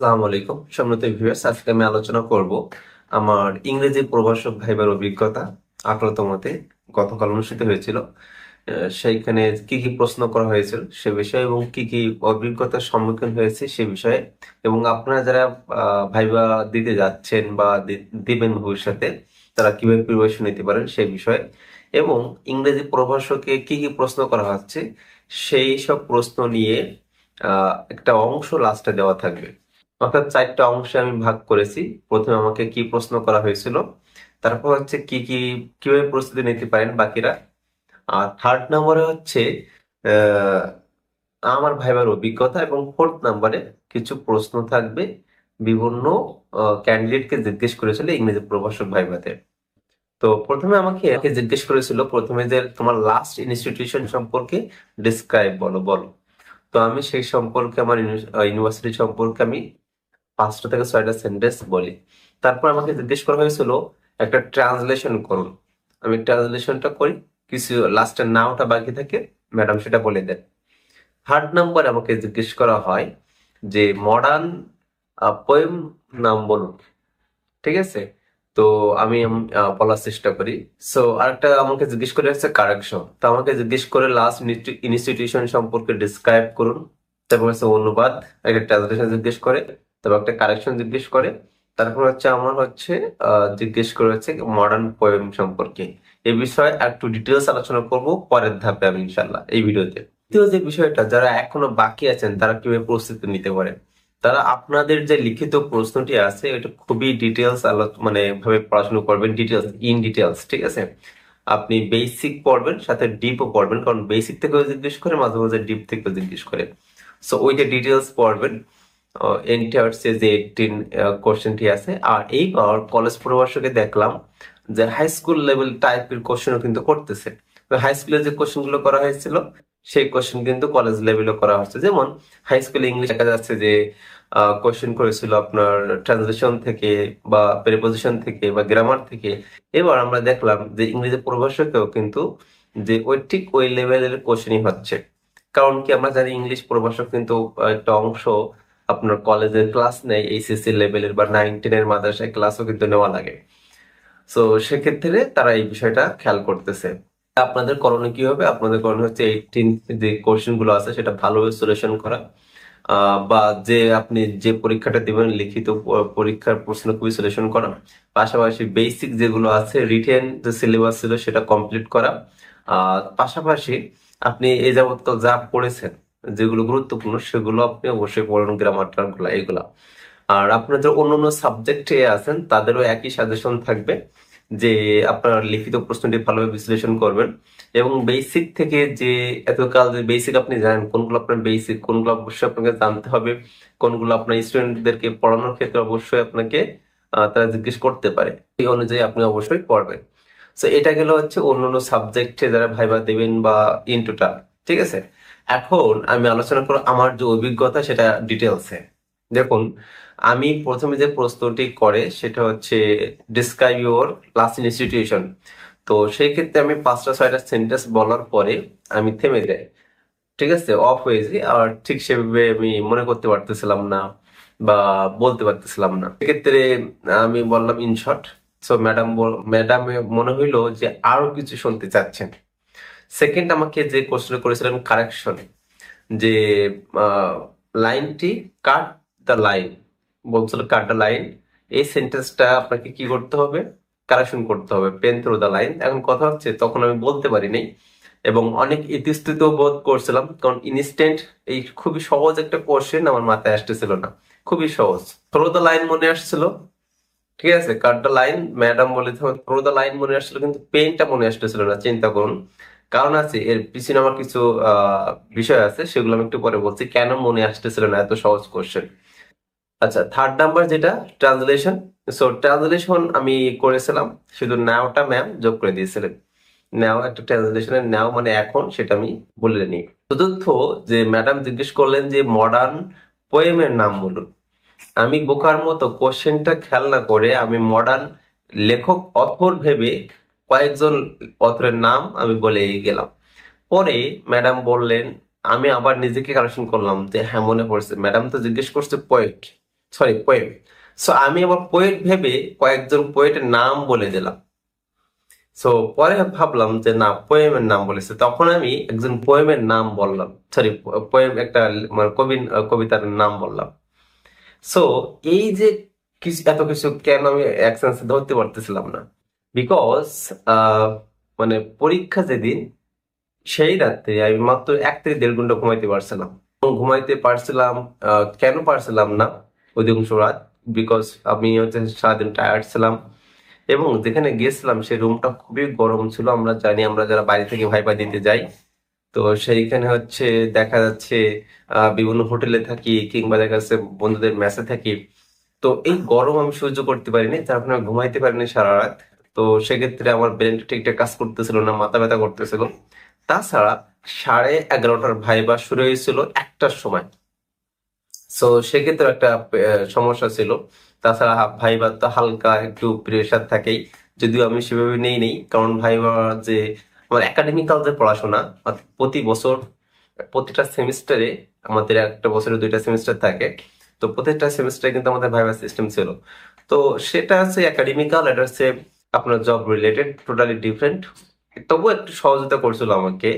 আসসালামু আলাইকুম সম্মানিত ভিউয়ার্স, আজকে আমি আলোচনা করব আমার ইংরেজি প্রভাষক ভাইবার অভিজ্ঞতা 18তমতে গতকাল অনুষ্ঠিত হয়েছিল। সেইখানে কি কি প্রশ্ন করা হয়েছিল সে বিষয়ে এবং কি কি অভিজ্ঞতার সম্মুখীন হয়েছে সে বিষয়ে, এবং আপনারা যারা ভাইবা দিতে যাচ্ছেন বা দিবেন ভবিষ্যতে তারা কিভাবে প্রিপারেশন নিতে পারেন সেই বিষয়ে, এবং ইংরেজি প্রভাষকে কি কি প্রশ্ন করা হচ্ছে সেই সব প্রশ্ন নিয়ে একটা অংশ লাস্টে দেওয়া থাকবে। অর্থাৎ 4টা অংশে আমি ভাগ করেছি। প্রথমে আমাকে কি প্রশ্ন করা হয়েছিল, তারপর হচ্ছে কিভাবে প্রস্তুতি নিতে পারেন বাকিরা, আর থার্ড নম্বরে হচ্ছে আহ, আমার ভাইবার অভিজ্ঞতা, এবং ফোর্থ নম্বরে কিছু প্রশ্ন থাকবে বিভিন্ন ক্যান্ডিডেটকে জিজ্ঞেস করেছিল ইংরেজি প্রভাষক ভাইভাতে। তো প্রথমে আমাকে জিজ্ঞেস করেছিল প্রথমে যে তোমার লাস্ট ইনস্টিটিউশন সম্পর্কে ডিসক্রাইব বলো বলো। তো আমি সেই সম্পর্কে আমার ইউনিভার্সিটি সম্পর্কে আমি 5টা থেকে 6টা সেন্টেন্স বলি। তারপর আমাকে জিজ্ঞেস করা হয়েছিল একটা ট্রান্সলেশন করুন। আমি ট্রান্সলেশনটা করি, কিছু লাস্টের নামটা বাকি থাকে, ম্যাডাম সেটা বলে দেন। থার্ড নাম্বার আমাকে জিজ্ঞেস করা হয় যে মডার্ন পোয়েম নাম বলুন। ঠিক আছে, তো আমি বলার চেষ্টা করি। সো আরেকটা আমাকে জিজ্ঞেস করে হচ্ছে কারেকশন, তো আমাকে জিজ্ঞেস করে লাস্ট ইনস্টিটিউশন সম্পর্কে ডিসক্রাইব করুন। তারপর হচ্ছে অনুবাদ, একটা ট্রান্সলেশন জিজ্ঞেস করে, তারপর একটা কারেকশন জিজ্ঞেস করে, তারপর হচ্ছে আমার হচ্ছে জিজ্ঞেস করে হচ্ছে মডার্ন পোয়েম সম্পর্কে। এই বিষয়ে একটু ডিটেলস আলোচনা করব পরের ধাপে আমি ইনশাল্লাহ এই ভিডিওতে। দ্বিতীয় যে বিষয়টা, যারা এখনো বাকি আছেন তারা কিভাবে প্রস্তুতি নিতে পারে, তারা আপনাদের যে লিখিত প্রশ্নটি আছে এটা খুবই ডিটেলস মানে ভাবে পড়াশোনা করবেন, ডিটেলস ইন ডিটেলস। ঠিক আছে, আপনি বেসিক পড়বেন সাথে ডিপও পড়বেন, কারণ বেসিক থেকেও জিজ্ঞেস করে, মাঝে মাঝে ডিপ থেকেও জিজ্ঞেস করে। সো ওইটা ডিটেলস পড়বেন। এনটিআরসি যে 18 কোশ্চেনটি আছে, আর এইবার কলেজ প্রভাষকে দেখলাম যে হাই স্কুল লেভেল টাইপের কোশ্চেনও কিন্তু করতেছে। হাই স্কুলে যে কোশ্চেন গুলো করা হয়েছিল সেই কোশ্চেন কিন্তু কলেজ লেভেলও করা হচ্ছে। যেমন হাই স্কুলে ইংলিশ দেখা যাচ্ছে যে কোশ্চেন করেছিল আপনার ট্রান্সলেশন থেকে বা প্রিপোজিশন থেকে বা গ্রামার থেকে। এবার আমরা দেখলাম যে ইংরেজি প্রভাষকেও কিন্তু যে ওই ঠিক ওই লেভেলের কোশ্চেনই হচ্ছে। কারণ কি, আমরা জানি ইংলিশ প্রভাষক কিন্তু একটা অংশ আপনার কলেজের ক্লাস নেয়, এইচএসসি লেভেলের বা 9-10 মাদ্রাসায় ক্লাসও কিন্তু নেওয়া লাগে। সো সেক্ষেত্রে তারা এই বিষয়টা খেয়াল করতেছে। আপনাদের করণীয় কি হবে? আপনাদের করণীয় হচ্ছে 18 যে কোশ্চেন গুলো আছে সেটা ভালোভাবে সলিউশন করা, বা যে আপনি যে পরীক্ষাটা দিবেন লিখিত পরীক্ষার প্রশ্নগুলি সলিউশন করা, পাশাপাশি বেসিক যেগুলো আছে রিটেন যে সিলেবাস ছিল সেটা কমপ্লিট করা। পাশাপাশি আপনি এই যাবৎকাল যা পড়েছেন যেগুলো গুরুত্বপূর্ণ সেগুলো আপনি অবশ্যই পড়ুন, গ্রামার টার্মগুলো এগুলা। আর আপনার যে অন্যান্য সাবজেক্টে আছেন তাদেরও একই সাজেশন থাকবে যে আপনার লিখিত প্রশ্নটি ভালোভাবে বিশ্লেষণ করবেন, এবং বেসিক থেকে যে এতকাল যে বেসিক আপনি জানেন কোনগুলো আপনার বেসিক, কোনগুলো অবশ্যই আপনাকে জানতে হবে, কোনগুলো আপনার স্টুডেন্টদেরকে পড়ানোর ক্ষেত্রে অবশ্যই আপনাকে তারা জিজ্ঞেস করতে পারে, এই অনুযায়ী আপনি অবশ্যই পড়বেন। তো এটা গেল হচ্ছে অন্যান্য সাবজেক্টে যারা ভাইবা দেবেন বা ইন টোটাল। ঠিক আছে, এখন আমি আলোচনা করব আমার যে অভিজ্ঞতা সেটা ডিটেলসে। দেখুন, আমি প্রথমে যে প্রশ্নটি করে সেটা হচ্ছে ডিসক্রাইব ইউর লাস্ট ইনস্টিটিউশন। তো সেই ক্ষেত্রে আমি 5টা 6টা সেন্টেন্স বলার পরে আমি থেমে যাই। ঠিক আছে, অফ হয়ে যাই, আর ঠিক সেভাবে আমি মনে করতে পারতেছিলাম না বা বলতে পারতেছিলাম না। সেক্ষেত্রে আমি বললাম ইন শর্ট। সো ম্যাডাম মনে হইলো যে আরো কিছু শুনতে চাচ্ছেন। সেকেন্ড আমাকে যে কোশ্চেন করেছিলেন কারেকশন, যে লাইনটি কাট দ্য লাইন, বলছিল কাট দ্য লাইন, এই সেন্টেন্সটা আপনাকে কি করতে হবে, কারেকশন করতে হবে, পেন থ্রু দ্য লাইন। এখন কথা হচ্ছে তখন আমি বলতে পারিনি এবং অনেক ইতস্তত বোধ করছিলাম, কারণ ইনস্ট্যান্ট এই খুবই সহজ একটা কোশ্চেন আমার মাথায় আসতেছিল না। খুবই সহজ, থ্রো দ্য লাইন মনে আসছিল। ঠিক আছে, কাট দ্য লাইন ম্যাডাম বলে থ্রো দ্য লাইন মনে আসছিল, কিন্তু পেনটা মনে আসতেছিল না। চিন্তা করুন, কারণ আছে এর পিছনে আমার কিছু বিষয় আছে, সেগুলো আমি একটু পরে বলছি কেন মনে আসতেছিল না এত সহজ কোশ্চেন। আচ্ছা, থার্ড নাম্বার যেটা ট্রান্সলেশন। সো ট্রান্সলেশন আমি করেছিলাম, শুধু নাওটা ম্যাম যোগ করে দিয়েছিলেন। নাও একটা ট্রান্সলেশনের নাও মানে এখন, সেটা আমি বলে নিই। চতুর্থ, যে ম্যাডাম জিজ্ঞেস করলেন যে মডার্ন পোয়েমের নাম বলুন। আমি বোকার মতো কোশ্চেনটা খেয়াল না করে আমি মডার্ন লেখক অথর ভেবে কয়েকজন অথরের নাম আমি বলে গেলাম। পরে ম্যাডাম বললেন, আমি আবার নিজেকে কারেকশন করলাম যে হ্যাঁ মনে পড়ছে, ম্যাডাম তো জিজ্ঞেস করছে পোয়েট, সরি পোয়েম। সো আমি আবার পোয়েট ভেবে কয়েকজন পোয়েটের নাম বলে দিলাম। সো পরে ভাবলাম যে না, পোয়েমের নাম বলেছে, তখন আমি একজন পোয়েমের নাম বললাম, সরি পোয়েম একটা মানে কবিতার নাম বললাম। সো এই যে কিছু এত কিছু কেন আমি এক সেন্সে ধরতে পারতেছিলাম না, বিকজ মানে পরীক্ষা যেদিন, সেই রাত্রে আমি মাত্র 1 থেকে 1.5 ঘন্টা ঘুমাইতে পারছিলাম। ঘুমাইতে পারছিলাম, কেন পারছিলাম না অধিকাংশ রাত, বিকজ আমি হচ্ছে সারাদিন টায়ার্ড ছিলাম। এবং যেখানে গেছিলাম সেই রুমটা খুবই গরম ছিল। আমরা জানি, আমরা যারা বাইরে থেকে ভাইবা দিতে যাই, তো সেইখানে হচ্ছে দেখা যাচ্ছে বিভিন্ন হোটেলে থাকি কিংবা দেখা যাচ্ছে বন্ধুদের মেসে থাকি। তো এই গরম আমি সহ্য করতে পারিনি, যার ফলে আমি ঘুমাইতে পারিনি সারা রাত। তো সেক্ষেত্রে আমার ব্রেনটা ঠিকঠাক কাজ করতেছিল না, মাথা ব্যথা করতেছিল। তাছাড়া 11:30টার ভাইবা শুরু হয়েছিল 1টার সময়। সো সেক্ষেত্রে একটা সমস্যা ছিল। তাছাড়া ভাইবা তো হালকা একটু প্রেশার থাকেই, যদিও আমি সেভাবে নেই, কারণ ভাইবা যে আমার একাডেমিক্যাল যে পড়াশোনা, অর্থাৎ প্রতি বছর প্রতিটা সেমিস্টারে, আমাদের একটা বছরে 2টা সেমিস্টার থাকে, তো প্রত্যেকটা সেমিস্টারে কিন্তু আমাদের ভাইবা সিস্টেম ছিল। তো সেটা হচ্ছে একাডেমিক্যাল, এটা হচ্ছে আপনার জব রিলেটেড, টোটালি ডিফারেন্ট। তবুও একটু সহযোগিতা করছিল আমাকে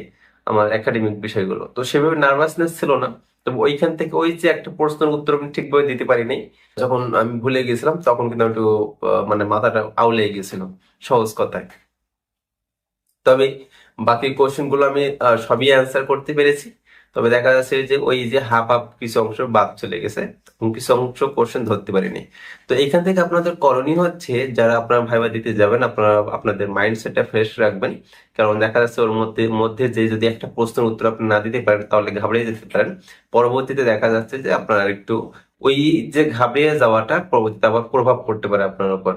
আমার একাডেমিক বিষয়গুলো, তো সেভাবে নার্ভাসনেস ছিল না। তবে ওইখান থেকে ওই যে একটা প্রশ্নের উত্তর আমি ঠিকভাবে দিতে পারিনি, যখন আমি ভুলে গেছিলাম, তখন কিন্তু আমি একটু মানে মাথাটা আউলে গেছিল, সহজ কথায়। তবে বাকি কোশ্চেন গুলো আমি সবই অ্যান্সার করতে পেরেছি। তবে দেখা যাচ্ছে যে ওই যে হাফ হাফ কিছু অংশ বাদ চলে গেছে এবং কিছু অংশ কোশ্চেন ধরতে পারিনি। তো এখান থেকে আপনাদের করণীয় হচ্ছে, যারা আপনারা ভাইবা দিতে যাবেন, আপনারা আপনাদের মাইন্ডসেটটা ফ্রেশ রাখবেন। কারণ দেখা যাচ্ছে ওর মধ্যে মধ্যে যে যদি একটা প্রশ্নের উত্তর আপনি না দিতে পারেন, তাহলে ঘাবড়ে যেতে পারেন। পরবর্তীতে দেখা যাচ্ছে যে আপনার একটু ওই যে ঘাবড়িয়ে যাওয়াটা পরবর্তীতে আবার প্রভাব পড়তে পারে আপনার উপর।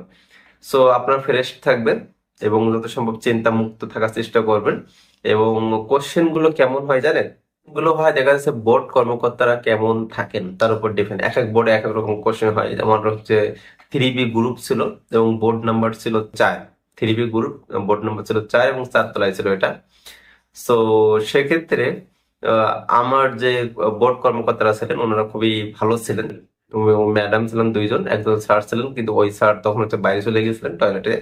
সো আপনার ফ্রেশ থাকবেন এবং যত সম্ভব চিন্তা মুক্ত থাকার চেষ্টা করবেন। এবং কোশ্চেন গুলো কেমন হয় জানেন? গুলো হয় দেখা যাচ্ছে বোর্ড কর্মকর্তারা কেমন থাকেন তার উপর ডিপেন্ড। এক এক বোর্ডে এক এক রকম কোশ্চেন হয়। যেমন হচ্ছে 3B গ্রুপ ছিল এবং বোর্ড নাম্বার ছিল 4। 3B গ্রুপ, বোর্ড নাম্বার ছিল 4 এবং 4 তলায় ছিল এটা। সো সেক্ষেত্রে আহ, আমার যে বোর্ড কর্মকর্তারা ছিলেন, ওনারা খুবই ভালো ছিলেন। ম্যাডাম ছিলেন 2 জন, একজন স্যার ছিলেন, কিন্তু ওই স্যার তখন হচ্ছে বাইরে চলে গেছিলেন টয়লেটে।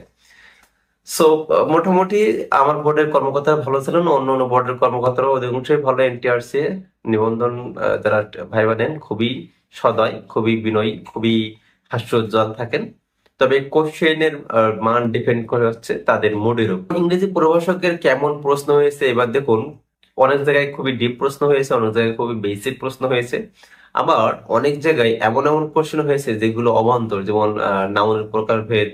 সো মোটামুটি আমার বোর্ডের কর্মকর্তারা ভালো ছিলেন, অন্য অন্য বোর্ডের কর্মকর্তারা অধিকাংশই ভালো। এনটিআরসি নিবন্ধন যারা ভাইবা নেন, খুবই সদয়, খুবই বিনয়ী, খুবই হাস্যোজ্জ্বল থাকেন। তবে কোশ্চেনের মান ডিপেন্ড করে হচ্ছে তাদের মুডের উপর। ইংরেজি প্রভাষকের কেমন প্রশ্ন হয়েছে এবার দেখুন। অনেক জায়গায় খুবই ডিপ প্রশ্ন হয়েছে, অনেক জায়গায় খুবই বেসিক প্রশ্ন হয়েছে। আবার অনেক জায়গায় এমন এমন কোশ্চেন হয়েছে যেগুলো অবান্তর, যেমন নাউনের প্রকারভেদ,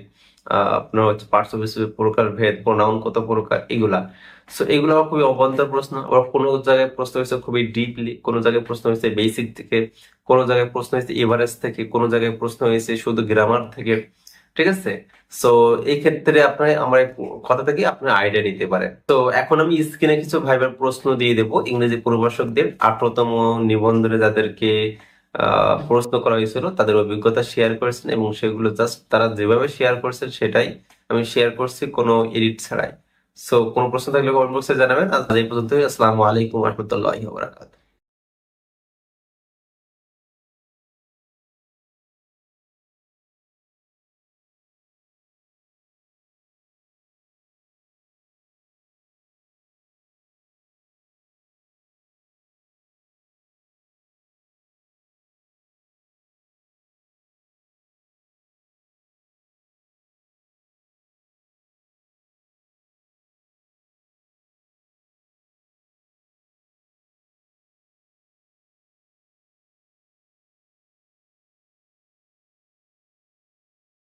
আপনার হচ্ছে পার্শ্ববিষয় প্রকারভেদ, প্রোনাউন কত প্রকার, এগুলা। সো এগুলো আবার খুবই অবান্তর প্রশ্ন। আবার কোনো জায়গায় প্রশ্ন হয়েছে খুবই ডিপলি, কোনো জায়গায় প্রশ্ন হয়েছে বেসিক থেকে, কোনো জায়গায় প্রশ্ন হয়েছে এভারেজ থেকে, কোনো জায়গায় প্রশ্ন হয়েছে শুধু গ্রামার থেকে। ঠিক আছে? সো এই ক্ষেত্রে আপনার আমার এক কথা থেকে আপনার আইডিয়া নিতে পারেন। তো এখন আমি স্ক্রিনে কিছু ভাইবার প্রশ্ন দিয়ে দেবো ইংরেজি প্রভাষকদের 18তম নিবন্ধনে যাদেরকে প্রশ্ন করা হয়েছিল, তাদের অভিজ্ঞতা শেয়ার করেছেন এবং সেগুলো জাস্ট তারা যেভাবে শেয়ার করছেন সেটাই আমি শেয়ার করছি, কোনো এডিট ছাড়াই। সো কোনো প্রশ্ন থাকলে কমেন্ট বক্সে জানাবেন। আজ এই পর্যন্তই। আসসালামু আলাইকুম রহমতুল্লাহি ওয়া বারাকাতুহু।